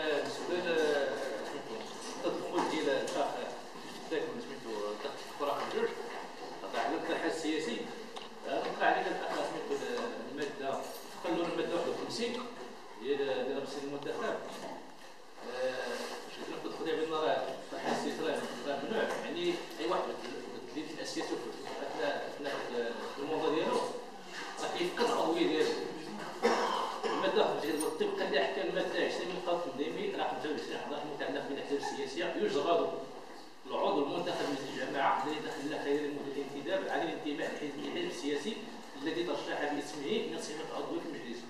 بالنسبه للدخول ديال الاخ ذاك سميتو الدخول رقم 2 على الطرح السياسي وقع عليك الاخ سميتو الماده قانون الماده 51 ديال رئيس المنتخب باش ندخل دابا بان راه الطرح السياسي راه ممنوع يعني اي واحد بدل السياسي اثناء الموضوع ديالو راه كيفقد العضويه ديالو. الماده طبقا لاحكام الماده 20 من القانون التنظيمي رقم 29 اعضاء المتعلق بالاحزاب السياسيه يجرد العضو المنتخب من الجماعه الذي دخل خلال مده الانتداب على الانتماء للحزب السياسي الذي ترشح باسمه من صفه العضويه في المجلس.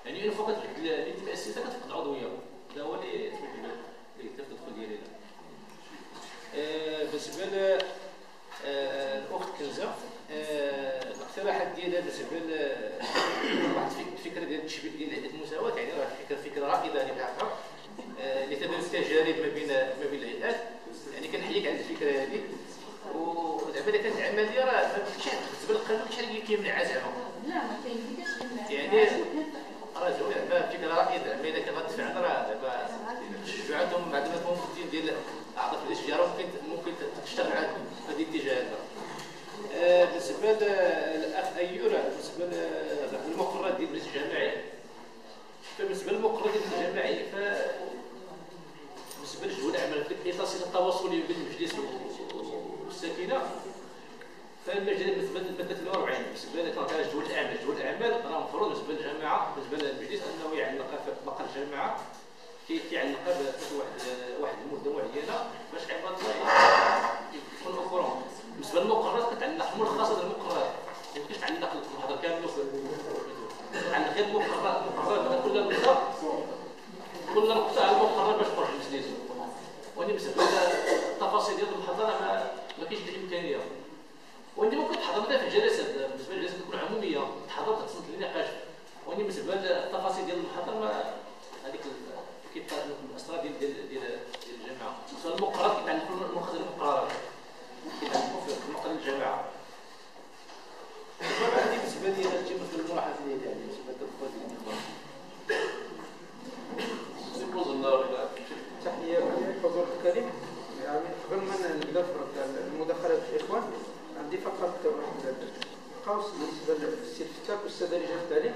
يعني الا فقدت الانتماء السياسي كتفقد العضويه. هذا هو اللي تدخل ديالي. بالنسبه الاخت كنزه الاقتراحات ديالها بالنسبه واحد الفكره ديال التشبيك ديال المساواه، يعني راه فكره رائده اللي بحقها اللي تدرس تجارب ما بين الهيئات. يعني كنحييك على الفكره هذه، ودابا اذا كانت عمليه راه ما كاينش بالنسبه للقانون شحال اللي كيمنعها زعما. لا ما كاينش يعني راه زعما فكره رائده، اما اذا كان غادي تفعل راه دابا تشجعاتهم بعد ما تكون ديال اعضاء في الاشجار ممكن تشتغل على هذه الاتجاهات. بالنسبه للاخ ايور بالنسبه للمقررات ديال المجلس الجماعي، فبالنسبه للمقررات ديال المجلس الجماعي بالنسبه لجدول الاعمال في الاطار التواصلي بين المجلس والساكنه، فالمجلس بالنسبه للماده 42 بالنسبه لجدول الاعمال راه مفروض بالنسبه للجماعه بالنسبه للمجلس انه يعلق في مقر الجماعه كيعلقها واحد المده معينه باش عباد الله يكونوا اخرون. بالنسبه للمقررات كتعلق ملخصات المقررات، ما يمكنش تعلق المحاضره كامله تعلق غير المقررات كل نقطه على المقرر باش تخرج المجلس. واني بالنسبه للتفاصيل ديال المحاضره ما كاينش الامكانيه. واني ممكن تحضر في الجلسات بالنسبه للجلسات تكون عموميه تحضر تقسم للنقاش. واني بالنسبه للتفاصيل ديال المحاضره هذيك الاسرار ديال الجامعه. بالنسبه للمقررات كيتعلقوا المخرج المقررات كيتعلقوا في مقر الجامعه. هذه بالنسبه لي مثل الملاحظات ديالي يعني بالنسبه للتدخل ديال الاخوان. سيبوز الله تحيه للحضور الكريم. يعني قبل ما نبدا في المداخلات الاخوان عندي فقط واحد القوس بالنسبه للسي الفتاك والساده لجنه التعليم.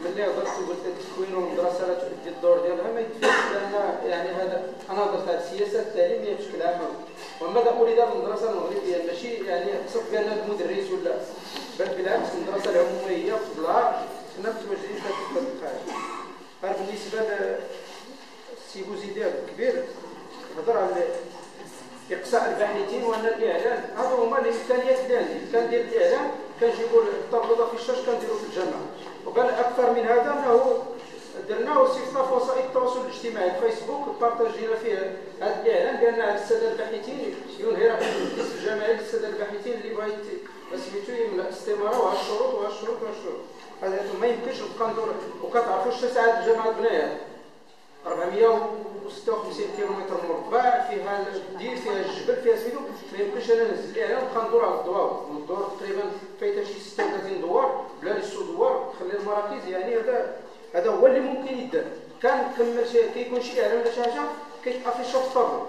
ملي هضرت وقلت التكوين والمدرسه لا تؤدي الدور ديالها ما يكفيش، لان يعني هذا انا هضرت على السياسه التعليميه بشكل عام، وماذا اريد بالمدرسه المغربيه ماشي يعني قصد بان المدرس ولا بل بالعكس المدرسه العموميه قبلها كنا متوجهين في هذه القضيه. بالنسبه للسي بوزيدي الكبير هضر على اقصاء الباحثين وان الاعلان هذا هما الامكانيات اللي عندي. كان ديال الاعلان كنجيبوا التربوطه في الشاش كنديروا في الجامعه، وبل اكثر من هذا انه درناه صيفطنا في وسائل التواصل الاجتماعي الفيسبوك بارطاجينا فيه هذا الاعلان بان على الساده الباحثين ينهي المجلس الجماعي للساده الباحثين اللي بغا سميتو يملا الاستماره وهالشروط وهالشروط وهالشروط. هذا ما يمكنش نبقى ندور. وكتعرفوا شنو ساعات الجامعه بنايا 456 كيلومتر مربع، فيها الدير فيها الجبل فيها سميتو. ما يمكنش انا نهز الاعلان ونبقى ندور على الدوار وندور تقريبا فايته شي 36 دوار بلا لي سو دوار خلي المراكز. يعني هذا هو اللي ممكن يدار. كان كمل شي كيكون شي اعلان ولا شي حاجه كيتافيش في الطابور.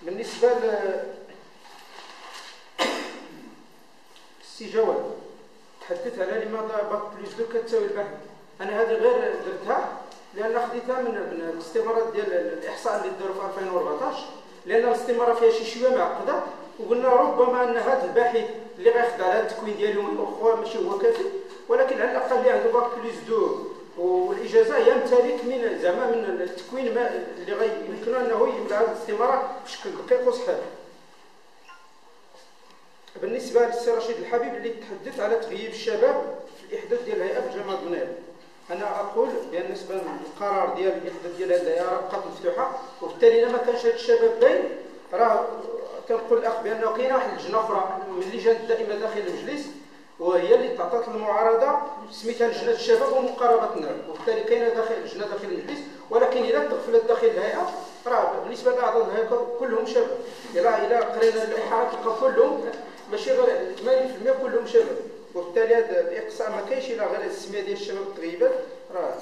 بالنسبه السي جواد تحدث على لماذا باك بلس 2 كتساوي البحث. انا هذه غير درتها لان خديتها من الاستمارات ديال الاحصاء اللي داروا في 2014، لان الاستماره فيها شويه معقده، وقلنا ربما ان هذا الباحث اللي غيخضع على التكوين ديالو واخا ماشي هو كافي، ولكن على الاقل اللي عنده باك بلس 2 والاجازه يمتلك من زعما من التكوين اللي غيمكنوا انه يملا هذه الاستماره بشكل دقيق وصحيح. بالنسبه للسي رشيد الحبيب اللي تحدث على تغييب الشباب في الاحداث ديال الهيئه في جامعه بنير، انا اقول بالنسبه للقرار ديال الاحداث ديال هذه الهيئه راه بقات مفتوحه، وبالتالي الا ما كانش هذا الشباب باين راه كنقول الاخ بانه كاينه واحد اللجنه اخرى من اللجان الدائمه داخل المجلس وهي اللي تعطات المعارضه سميتها لجنه الشباب ومقاربه النار، وبالتالي كاينه لجنه داخل المجلس. ولكن اذا تغفلت داخل الهيئه راه بالنسبه لاعضاء الهيئه كلهم شباب. الا قرينا اللائحه تلقى كلهم ماشي غير 80% كلهم شباب، وبالتالي هذا الاقصاء ما كاينش الا غير السميه ديال الشباب التغييبات راه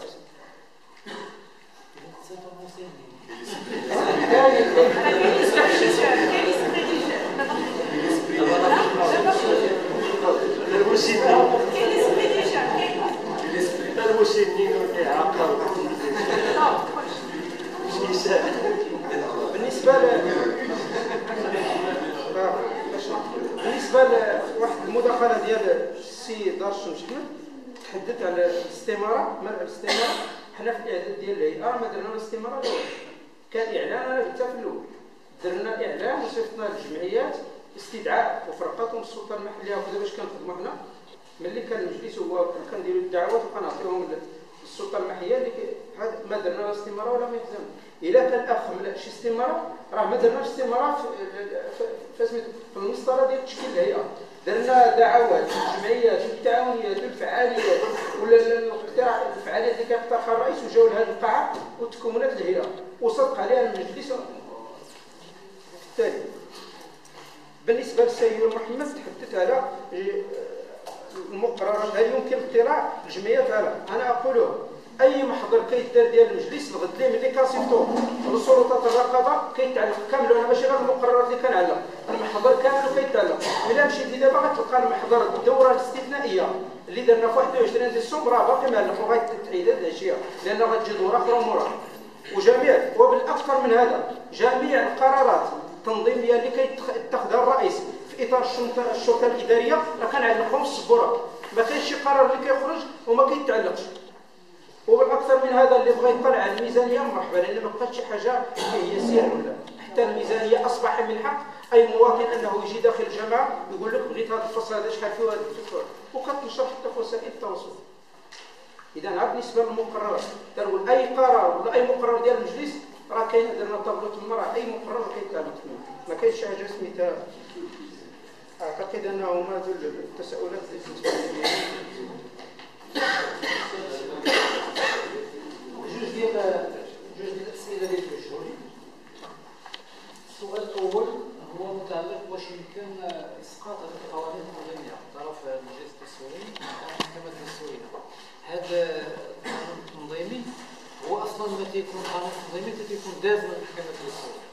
بالنسبه لواحد المداخله ديال السي دار الشمس احمد تحدث على الاستماره. مرء الاستماره حنا في الاعداد ديال الهيئه ما درنا الاستماره الاول، كان اعلان انا قلتها في الاول، درنا اعلان وصيفطنا للجمعيات استدعاء وفرقاتهم السلطه المحليه وكذا باش كنخدموا حنا ملي كان المجلس هو كنديروا الدعوات وكنعطيوهم السلطه المحليه اللي هذا ما درنا لا استماره ولا ما يلزم. الا كان الاخ ملا شي استماره راه ما درناش استماره في المسطره ديال تشكيل الهيئه، درنا دعوات للجمعيات والتعاونيات والفعاليات ولا الاقتراح الفعاليات اللي كيقترحها الرئيس وجاوا لهذه القاعه وتكونت الهيئه وصدق عليها المجلس. بالتالي بالنسبه للسيد محمد تحدث على المقررات هل يمكن اطلاع الجمعيات على، انا اقوله اي محضر كيدار ديال المجلس الغد ليه ملي كنصيفطوه للسلطات الرقابه كيتعلق كامل، انا ماشي غير المقررات اللي كنعلق، المحضر كامل كيتعلق. الا مشيتي دابا غتلقى المحضر الدوره الاستثنائيه اللي درنا في 21 ديسمبر راه باقي معلق وغادي تعيد هذه الاشياء لان غتجي دوره اخرى مورا. وجميع وبالاكثر من هذا جميع القرارات التنظيميه اللي كيتخذها الرئيس في اطار الشرطه الاداريه راه كنعلقهم في السبوره، ما كاينش شي قرار اللي كيخرج وما كيتعلقش. وبالاكثر من هذا اللي بغى يطلع على الميزانيه مرحبا، لان ما بقاتش شي حاجه هي سير ولا حتى الميزانيه اصبح من حق اي مواطن انه يجي داخل الجامعه يقول لك بغيت هذا الفصل هذا شحال فيه وهذا الفصل وكتنشر حتى في وسائل التواصل. اذا بالنسبه للمقررات تنقول اي قرار ولا اي مقرر ديال المجلس راه كاين درنا طابلو تما راه اي مقرر كيتعلق فيه، ما كاينش شي حاجه سميتها. اعتقد انه هما التساؤلات اللي جوج ديال الاسئله اللي توجهوا لي. السؤال الاول هو متعلق واش يمكن اسقاط هذه القوانين التنظيميه طرف المجلس الدستوري والمحكمه الدستوريه. هذا القانون التنظيمي هو اصلا ما تيكون قانون تنظيمي تيكون داز من المحكمه الدستوريه.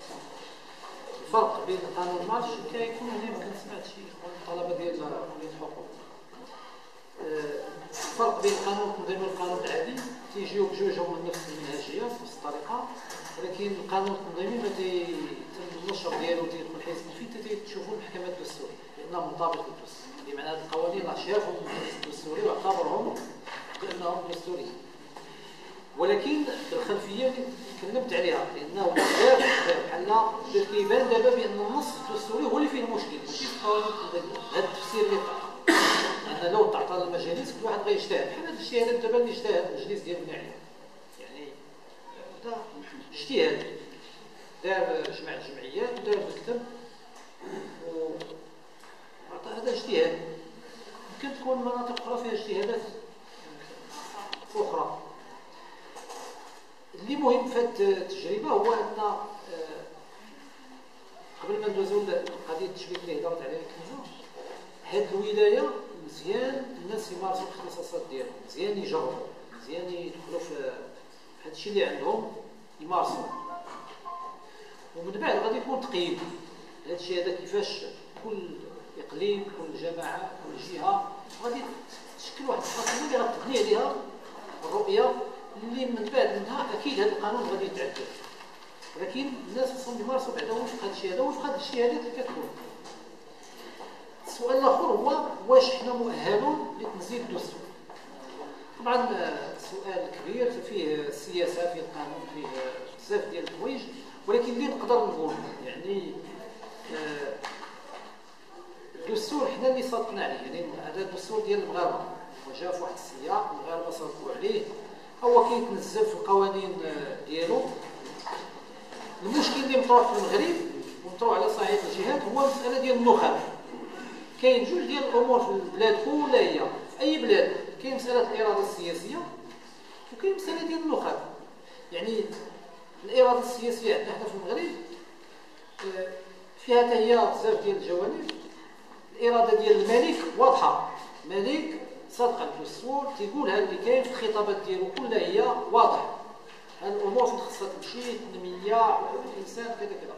الفرق بين قانون المارش كيكون هنا يمكن سمعت شي الطلبه ديال كليه الحقوق. الفرق بين القانون التنظيمي والقانون العادي تيجيو بجوجهم من نفس المنهجيه بنفس الطريقه، ولكن القانون التنظيمي ما النشر ديالو تيدخل حيز فيه تشوفوا المحكمه الدستوريه لانه منطبق بالدستور، بمعنى هذه القوانين راه شافوا المجلس الدستوري واعتبرهم بانهم دستوريين. ولكن بالخلفيه اللي تكلمت عليها لانه بحال كيبان دابا بان النص الدستوري هو اللي فيه المشكل ماشي في القوانين التنظيميه. هذا التفسير اللي أن لو تعطى المجالس كل واحد غيجتهد بحال هذا الاجتهاد دابا اللي اجتهد المجلس ديال بن علي، يعني هذا اجتهاد دار جمع الجمعيات ودار مكتب وعطى هذا اجتهاد. يمكن تكون مناطق اخرى فيها اجتهادات اخرى. اللي مهم في هذه التجربه هو ان قبل ما ندوزو لقضيه التشبيك اللي هضرت عليها كنزو، هذه الولايه مزيان الناس يمارسوا الاختصاصات ديالهم، مزيان يجربوا، مزيان يدخلوا في هذا الشيء اللي عندهم يمارسوا، ومن بعد غادي يكون تقييم هذا الشيء هذا كيفاش كل اقليم كل جماعه كل جهه غادي تشكل واحد الخطوه اللي غتبني عليها الرؤيه اللي من بعد منها اكيد هذا القانون غادي يتعدل. ولكن الناس خصهم يمارسوا بعدا وفق هذا الشيء هذا وفق هذه الشهادات اللي كتكون. السؤال الاخر هو واش حنا مؤهلون لتنزيل الدستور؟ طبعا سؤال كبير فيه السياسه فيه القانون فيه بزاف ديال الحوايج، ولكن اللي نقدر نقول يعني الدستور حنا اللي صادقنا عليه، يعني هذا الدستور ديال المغاربه وجا في واحد السياق المغاربه صادقوا عليه، هو كيتنزل في القوانين ديالو. المشكل اللي مطروح في المغرب ومطروح على صعيد الجهات هو المساله ديال النخب. كاين جوج ديال الامور في البلاد كلها، هي في اي بلاد كاين مساله الاراده السياسيه وكاين مساله ديال النخب. يعني الاراده السياسيه عندنا حنا في المغرب فيها حتى هي بزاف ديال الجوانب. الاراده ديال الملك واضحه، الملك صادق على الدستور تيقولها اللي كاين في الخطابات ديالو كلها هي واضح. الامور فين خصها تمشي، التنميه الانسان كذا كذا.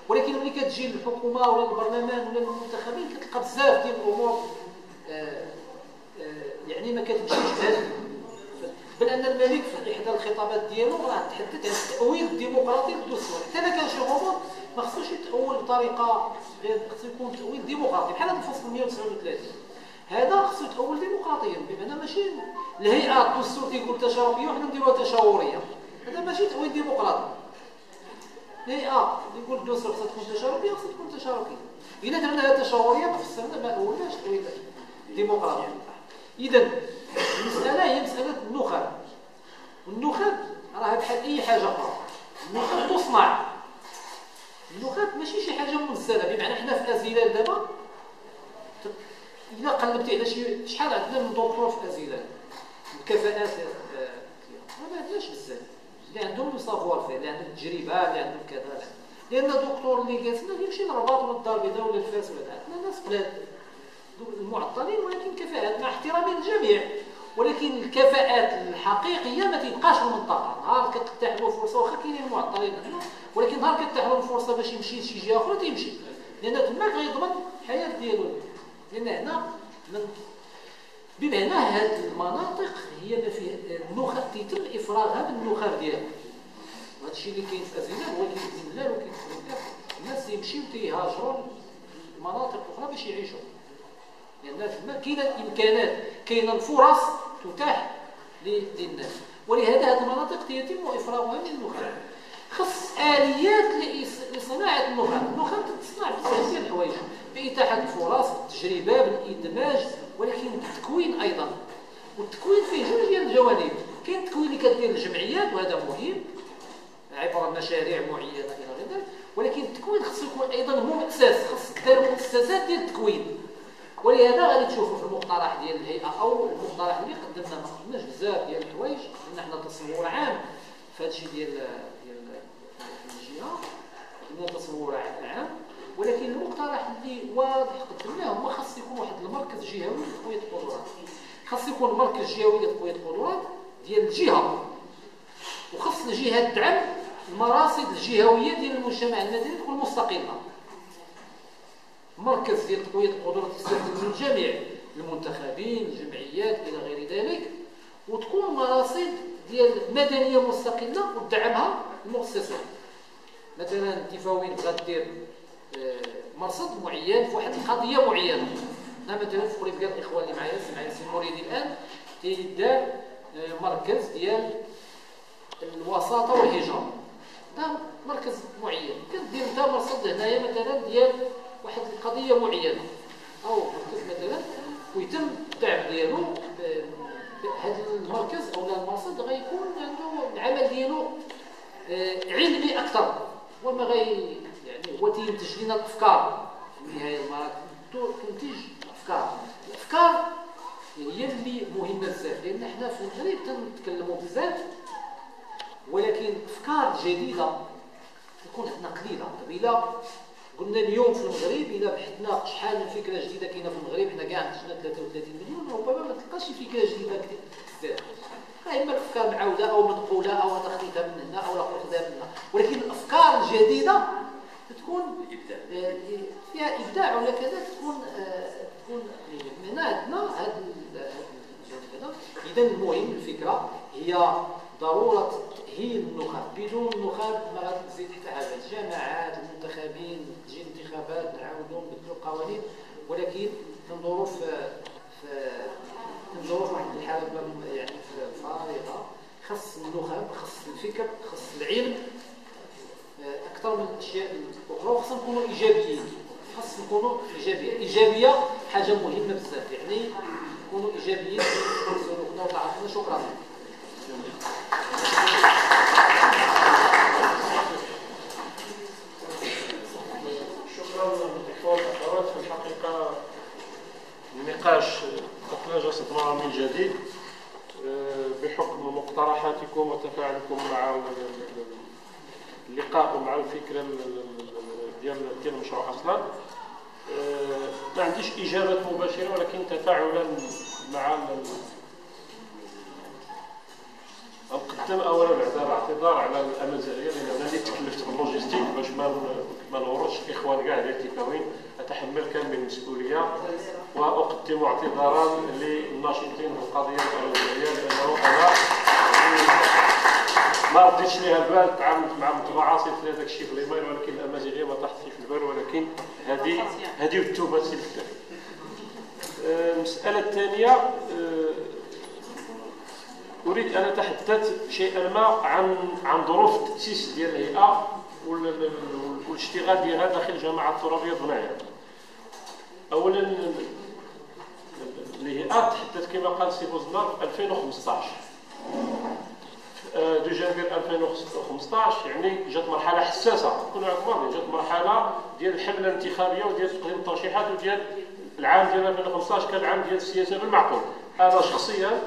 ولكن ملي كتجي الحكومه ولا البرلمان ولا المنتخبين كتلقى بزاف ديال الامور يعني ما كتمشيش بهذا. بل ان الملك في احدى الخطابات ديالو راه تحدث عن التاويل الديمقراطي للدستور. حتى الا كان شي غموض ما خصوش يتاول بطريقه غير، خصو يكون تاويل ديمقراطي بحال هذا الفصل 139. هذا خصو يتاول ديمقراطيا، بمعنى ماشي الهيئه الدستور تيقول تشاوريه وحنا نديروها تشاوريه. هذا ماشي تاويل ديمقراطي. الهيئه يقول الدستور خصها تكون تشاوريه، خصها تكون تشاوريه. الا درناها تشاوريه فسرنا ما اولناش تاويل ديمقراطي. اذا المساله هي مساله النخب، والنخب راه بحال اي حاجه اخرى. النخب تصنع، النخب ماشي شي حاجه منزله. بمعنى حنا في ازيلال دابا الا قلبتي على شحال عندنا من دكتور في ازيلال الكفاءات ما عندناش بزاف. اللي عندهم سافوار فيه، اللي عندهم التجربه، اللي عندهم كذا. لان الدكتور اللي جالسنا يمشي للرباط ولا الدار البيضاء ولا الفاس ولا عندنا ناس بلاد المعطلين، ولكن كفاءات مع احترامي للجميع. ولكن الكفاءات الحقيقيه ما تيبقاش في المنطقه. نهار كتتاح له فرصه، واخا كاينين معطلين هنا، ولكن نهار كتتاح له الفرصه باش يمشي لشي جهه اخرى تيمشي، لان تماك غيضمن الحياه ديالو. لان هنا بمعنى هذه المناطق هي ما فيها النخب تيتم افراغها من النخب ديالها. وهذا الشيء اللي كاين في ازيلال هو اللي في زملال وكاين في كاف. الناس يمشيو تيهاجروا المناطق الاخرى باش يعيشوا، لان تما كاينه الامكانات، كاينه الفرص تتاح للناس. ولهذا هذه المناطق يتم افراغها من النخب. خص اليات لصناعه النخب. النخب تتصنع بزاف ديال الحوايج، باتاحه الفرص، بالتجربه، بالادماج، ولكن بالتكوين ايضا. والتكوين فيه جوج ديال الجوانب. كاين التكوين اللي كدير الجمعيات وهذا مهم عبر مشاريع معينه الى غير ذلك، ولكن التكوين خصو يكون ايضا هو مؤسس. خصك دير مؤسسات ديال التكوين. ولهذا غادي تشوفوا في المقترح ديال الهيئه او المقترح اللي قدمنا، ما قدمناش بزاف ديال الحوايج لان حنا تصور عام في هذا الشيء ديال الجهه، قدمنا تصور عام. ولكن المقترح اللي واضح قدمناه هو خاص يكون واحد المركز جهوي لتقويه القدرات. خاص يكون مركز جهوي لتقويه القدرات ديال الجهه، وخاص الجهه تدعم المراصد الجهويه ديال المجتمع المدني تكون مستقله. مركز ديال تقويه القدرات يستخدم من جميع المنتخبين، الجمعيات الى غير ذلك، وتكون مراصد ديال مدنيه مستقله وتدعمها المؤسسات. مثلا التفاوين بغات دير مرصد معين في واحد القضيه معينه. انا مثلا في قريب ديال الاخوان اللي معايا السي المريدي الان تيدار مركز ديال الوساطه والهجره. هذا مركز معين كدير انت مرصد هنايا مثلا ديال واحد القضيه معينه او مركز مثلا، ويتم الدعم ديالو. هذا المركز او المرصد غيكون عنده العمل ديالو علمي اكثر، وما غي يعني هو تينتج لنا الافكار في النهايه. المراكز تنتج افكار. الافكار هي اللي مهمه بزاف، لان حنا في المغرب تنتكلموا بزاف، ولكن افكار جديده تكون عندنا قليله. الا قلنا اليوم في المغرب الا بحثنا شحال من فكره جديده كاينه في المغرب، حنا كاع عندنا 33 مليون، ربما ما تلقاش شي فكره جديده بزاف. اما الافكار معوده او منقوله او انا خديتها من هنا او لا خديتها من هنا، ولكن الافكار الجديده تكون فيها ابداع ولا كذا، تكون من عندنا هذا الجانب. اذا المهم الفكره هي ضروره تاهيل النخب. بدون النخب ما غتزيد حتى حاجه. الجماعات، المنتخبين، تجي انتخابات نعاودوا نبدلوا القوانين، ولكن تنظروا تنظروا في واحد الحاله يعني فارغه. خص النخب، خص الفكر، خص العلم اكثر من الاشياء الاخرى، وخصنا نكونوا ايجابيين. خص نكونوا ايجابيه حاجه مهمه بزاف، يعني نكونوا ايجابيين في سلوكنا وتعاطينا. شكرا. شكرا دكتور أخوات. في الحقيقه النقاش قد نجس من جديد بحكم مقترحاتكم وتفاعلكم مع اللقاء ومع الفكره ديال المشروع. اصلا ما عنديش اجابات مباشره، ولكن تفاعلا مع نقدم اولا الاعتذار على الامازيغيه لان انا اللي تكلفت باللوجيستيك باش ما نورطش الاخوان كاع ديال تيكاوين. اتحمل كامل المسؤوليه واقدم اعتذارا للناشطين في القضيه الامازيغيه لانه انا ما رديتش ليها البال. تعاملت مع متبعاصي في هذاك الشيء في الايميل ولكن الامازيغيه ما طاحتش في البال. ولكن هذه التوبه سي الفتاح. المساله الثانيه أريد أن أتحدث شيئا ما عن ظروف التأسيس ديال الهيئة والاشتغال ديالها داخل الجماعة الترابية بنايا. أولا الهيئة تحدثت كما قال سي بوزنار في 2015 دو جانفير 2015 يعني جات مرحلة حساسة. كنا عارفين جات مرحلة ديال الحملة الانتخابية وديال تقديم الترشيحات وديال العام ديال 2015 كان العام ديال السياسة بالمعقول. أنا شخصيا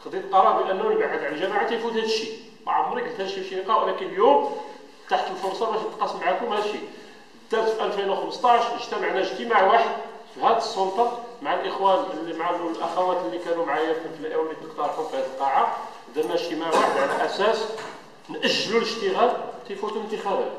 خديت قرار بانه نبعد عن الجماعه تيفوت هذا الشيء. ما عمري قلت هذا الشيء في شي لقاء ولكن اليوم تحت الفرصه باش نتقاسم معكم هذا الشيء. درت في 2015 اجتمعنا اجتماع واحد في هذه السلطه مع الاخوان اللي مع الاخوات اللي كانوا معايا في الفئه واللي تقترحوا في هذه القاعه. درنا اجتماع واحد على اساس ناجلوا الاشتغال تيفوتوا الانتخابات.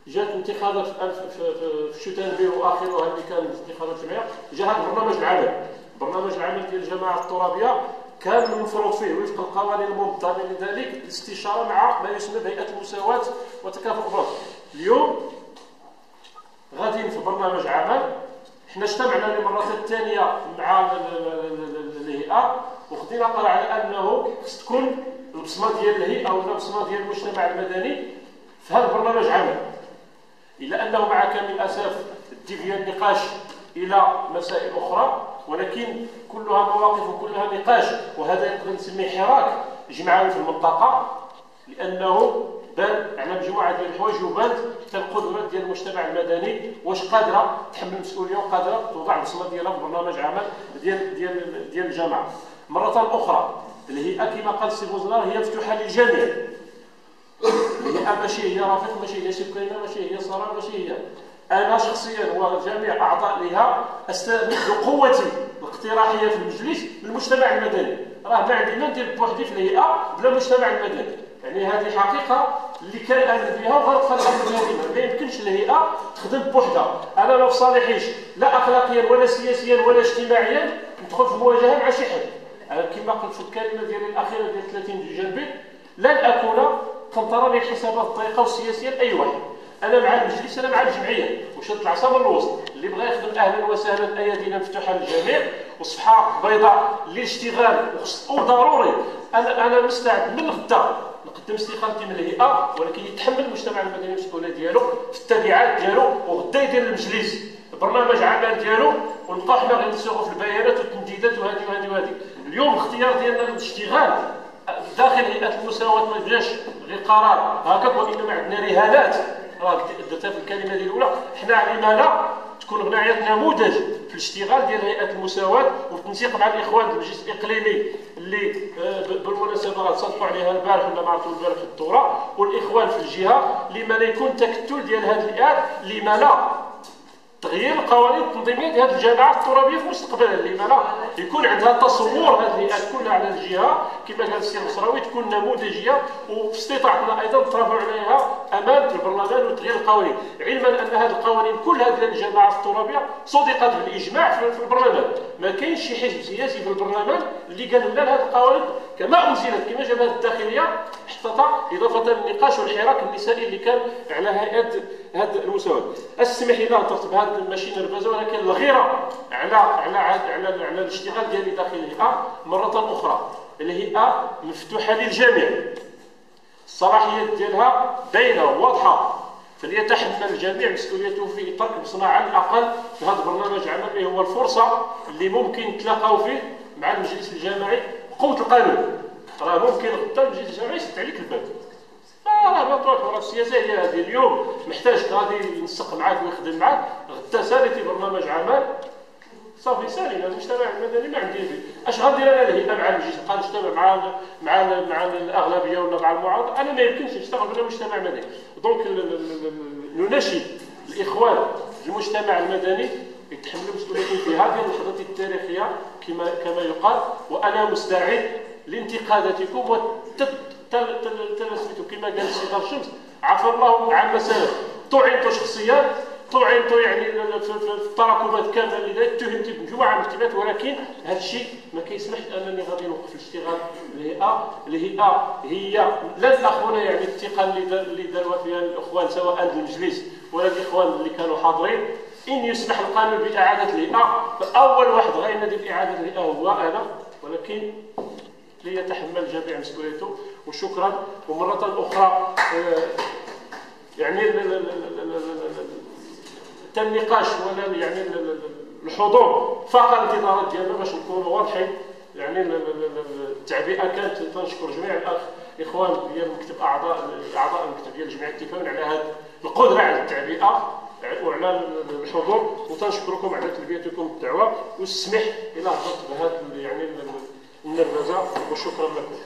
جات انتخابات في شتنبير واخرها اللي كانت انتخابات جمعيه. جا هذا برنامج العمل. برنامج العمل ديال الجماعه الترابيه كان المفروض فيه وفق القوانين المنظمه لذلك الاستشاره مع ما يسمى بهيئه المساواه وتكافؤ الفرص. اليوم غاديين في برنامج عمل. حنا اجتمعنا للمره الثانيه مع الهيئه وخدينا قرار على انه خص تكون البصمه ديال الهيئه ولا البصمه ديال المجتمع المدني في هذا البرنامج عمل. الا انه مع كامل الاسف ديفيا النقاش الى مسائل اخرى ولكن كلها مواقف وكلها نقاش. وهذا نقدر نسميه حراك جمعوي في المنطقه لانه بان على مجموعه ديال الحوايج وبان حتى القدرات ديال المجتمع المدني واش قادره تحمل المسؤوليه وقادره توضع البصمه ديالها في برنامج عمل ديال الجماعه. مره اخرى الهيئه كما قال السي بوزنار هي مفتوحه للجميع. الهيئه ماشي هي رافض ماشي هي سكينه ماشي هي صرا ماشي هي. أنا شخصيا وجميع أعضاء لها أستمد قوتي الاقتراحية في المجلس بالمجتمع المدني. راه ما عندي ما ندير بوحدي في الهيئة بلا المجتمع المدني. يعني هذه حقيقة اللي كان آمن بها وغنبقى دائما. ما يمكنش الهيئة تخدم بوحدها. أنا ما في صالحيش لا أخلاقيا ولا سياسيا ولا اجتماعيا ندخل في مواجهة مع شي حد. أنا كما قلت في الكلمة ديالي الأخيرة ديال 30 دو جانفي لن أكون تنطر لي الحسابات الضيقة والسياسية لأي واحد. انا مع المجلس انا مع الجمعيه وشد العصا من الوسط. اللي بغى يخدم اهلا وسهلا ايادينا مفتوحه للجميع وصفحه بيضاء للاشتغال وضروري. انا مستعد من غدا نقدم استقالتي من الهيئه ولكن يتحمل المجتمع المدني المسؤوليه ديالو في التبعات ديالو وغدا يدير المجلس برنامج عمل ديالو ونبقاو حنا غير نسوقوا في البيانات والتمديدات وهذه. اليوم الاختيار ديالنا للاشتغال داخل هيئه المساواه ما جاش غير قرار هكاك وانما عندنا رهانات راه درتها في الكلمه ديال الاولى. حنا علينا لا تكون هنايا نموذج في الاشتغال ديال هيئه المساواه وبالتنسيق مع الاخوان المجلس الاقليمي اللي بالمناسبه غتصدقوا عليها البارح ولا ما عرفتوا البارح في الدوره والاخوان في الجهه لما لا يكون تكتل ديال هذه الهيئات لما لا تغيير القوانين التنظيميه ديال هذه الجماعات الترابيه في مستقبلها. لما لا يكون عندها تصور هذه الهيئات كلها على الجهه كما قال السي النصراوي تكون نموذجيه وفي استطاعتنا ايضا نترافعوا عليها امام البرلمان وتغيير القوانين علما ان هذه القوانين كلها ديال الجماعات الترابيه صدقت بالاجماع في البرلمان. ما كاينش شي حزب سياسي في البرلمان اللي قال لنا هذه القوانين كما انزلت كما جابها الداخليه احتطى اضافه للنقاش والحراك النسائي اللي كان على هيئه هذه المساواه. اسمح لي نهضر بهذا ماشي نرفزه ولكن الغيره على الاشتغال ديالي داخل الهيئه. مره اخرى الهيئه مفتوحه للجميع. الصلاحيات ديالها باينه وواضحه فليتحمل الجميع مسؤوليته في ترك البصمه على الاقل في هذا البرنامج عمل اللي هو الفرصه اللي ممكن نتلاقاو فيه مع المجلس الجماعي بقوه القانون. راه ممكن غدا المجلس الجماعي يسد عليك الباب. راه ما تروح راه السياسه هي هذه. اليوم محتاج غادي ينسق معاك ويخدم معاك غدا ساليتي برنامج عمل صافي سالينا. المجتمع المدني ما عندي اش غندير انا الهيئه مع المجلس نبقى نجتمع مع الاغلبيه ولا مع المعارضه. انا ما يمكنش نشتغل بلا مجتمع مدني. دونك نناشد الاخوان المجتمع المدني يتحملوا مسؤوليتهم في هذه اللحظه التاريخيه كما يقال. وانا مستعد لانتقاداتكم وتلسمتوا كما قال السي دار الشمس عفى الله عما سلف. طعنتوا شخصيا، طعنتوا يعني في التراكمات كامله اللي اتهمت بمجموعه من الاتهامات، ولكن هذا الشيء ما كيسمحش انني غادي نوقف الاشتغال. الهيئه هي لا اخونا يعني الثقه اللي داروا فيها الاخوان سواء المجلس ولا الاخوان اللي كانوا حاضرين، ان يسمح القانون باعاده الهيئه فاول واحد غينادي باعاده الهيئه هو انا، ولكن ليتحمل الجميع مسؤوليته. وشكرا. ومره اخرى يعني النقاش ولا يعني الحضور فاق الانتظارات ديالنا باش نكونوا واضحين. يعني التعبئه كانت، تنشكر جميع الاخوان ديال المكتب، اعضاء المكتب ديال الجمعيه التفاهم على هذه القدره على التعبئه وعلى الحضور، وتنشكركم على تلبيتكم الدعوه والسمح الى هضرت بهذا يعني النرفزه، وشكرا لكم.